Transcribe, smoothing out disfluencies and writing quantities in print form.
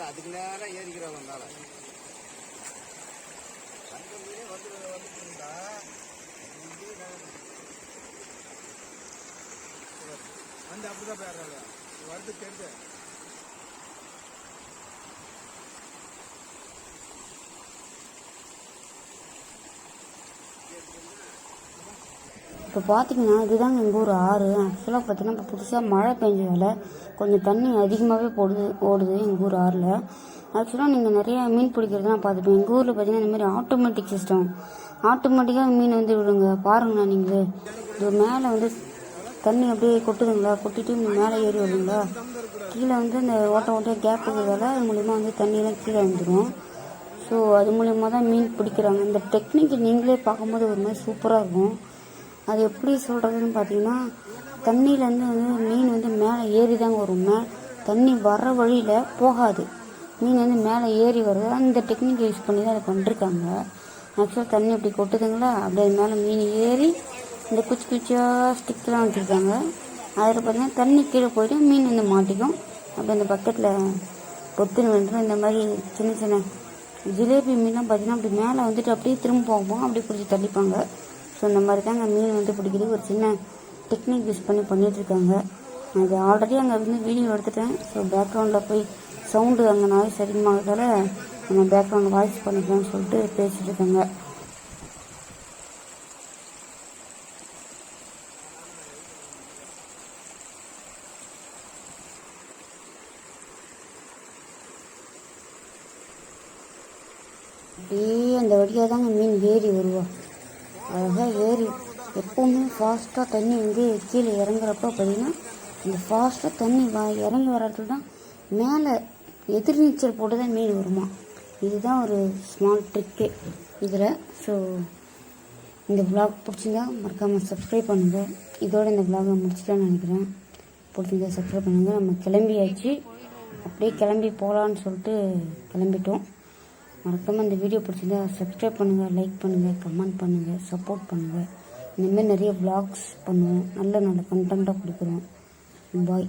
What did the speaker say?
அதுக்கு நேரம் ஏறிக்கிறவங்க மேல அந்த மீனே வந்துருந்தா வந்து அப்படிதான் போயிடுறாங்க வருது தெரிஞ்சு. இப்போ பார்த்தீங்கன்னா இதுதாங்க எங்கள் ஊர் ஆறு. ஆக்சுவலாக பார்த்தீங்கன்னா இப்போ புதுசாக மழை பெஞ்சதால் கொஞ்சம் தண்ணி அதிகமாகவே ஓடுது எங்கள் ஊர் ஆறில். ஆக்சுவலாக நீங்கள் நிறையா மீன் பிடிக்கிறதுலாம் பார்த்துப்பேன். எங்கள் ஊரில் பார்த்தீங்கன்னா இந்த மாதிரி ஆட்டோமேட்டிக் சிஸ்டம், ஆட்டோமேட்டிக்காக மீன் வந்து விடுங்க. பாருங்கண்ணா நீங்களே, இது மேலே வந்து தண்ணி அப்படியே கொட்டுதுங்களா, கொட்டிட்டு மேலே ஏறி வருதுங்களா, கீழே வந்து இந்த ஓட்டையாக கேப் இருக்கிறதால அது மூலிமா வந்து தண்ணியெல்லாம் கீழே வந்துடும். ஸோ அது மூலிமா தான் மீன் பிடிக்கிறாங்க. இந்த டெக்னிக் நீங்களே பார்க்கும்போது ஒரு மாதிரி சூப்பராக இருக்கும். அது எப்படி சொல்கிறதுன்னு பார்த்தீங்கன்னா, தண்ணியிலேருந்து வந்து மீன் வந்து மேலே ஏறி தாங்க வரும். தண்ணி வர்ற வழியில் போகாது, மீன் வந்து மேலே ஏறி வருது. அந்த டெக்னிக் யூஸ் பண்ணி தான் அதை பண்ணிருக்காங்க. ஆக்சுவலாக தண்ணி அப்படி கொட்டுதுங்களா, அப்படியே மேலே மீன் ஏறி இந்த குச்சி குச்சியாக ஸ்டிக்கெலாம் வச்சுருக்காங்க. அதில் பார்த்தீங்கன்னா தண்ணி கீழே போய்ட்டு மீன் வந்து மாட்டிக்கும். அப்படி அந்த பக்கெட்டில் பொத்துன்னு வந்துடும். இந்த மாதிரி சின்ன சின்ன ஜிலேபி மீன்லாம் பார்த்தீங்கன்னா அப்படி மேலே வந்துட்டு அப்படியே திரும்ப போகும், அப்படியே பிடிச்சி தள்ளிப்பாங்க. ஸோ இந்த மாதிரி தாங்க மீன் வந்து பிடிக்கிறது ஒரு சின்ன டெக்னிக் யூஸ் பண்ணி பண்ணிகிட்ருக்காங்க. அது ஆல்ரெடி அங்கே வந்து வீடியோ எடுத்துட்டேன். ஸோ பேக்ரவுண்டில் போய் சவுண்டு அங்கே நாய்ஸ் அதிகமாகறதால நம்ம பேக்ரவுண்ட் வாய்ஸ் பண்ணிக்கலாம்னு சொல்லிட்டு பேசிகிட்டு இருக்காங்க. அப்படியே அந்த வழியாக தாங்க மீன் ஏறி வருவோம். அழகாக ஏறி எப்போவுமே ஃபாஸ்ட்டாக தண்ணி வந்து கீழே இறங்குறப்ப பார்த்திங்கன்னா இந்த ஃபாஸ்ட்டாக தண்ணி இறங்கி வர்றதுல தான் மேலே எதிர்நீச்சல் போட்டு தான் மீன் வருமா. இதுதான் ஒரு ஸ்மால் ட்ரிக்கே இதில். ஸோ இந்த விளாக் பிடிச்சிருந்தா மறக்காமல் சப்ஸ்கிரைப் பண்ணுங்கள். இதோடு இந்த விளாகை முடிச்சுட்டான்னு நினைக்கிறேன். பிடிச்சிருந்தா சப்ஸ்கிரைப் பண்ணுங்கள். நம்ம கிளம்பியாச்சு, அப்படியே கிளம்பி போகலான்னு சொல்லிட்டு கிளம்பிட்டோம். மறக்காமல் இந்த வீடியோ பிடிச்சிருந்தா சப்ஸ்கிரைப் பண்ணுங்கள், லைக் பண்ணுங்கள், கமெண்ட் பண்ணுங்கள், சப்போர்ட் பண்ணுங்கள். இந்தமாதிரி நிறைய விளாக்ஸ் பண்ணுவோம், நல்ல நல்ல கண்டென்ட்டாக கொடுக்குறோம். பாய்.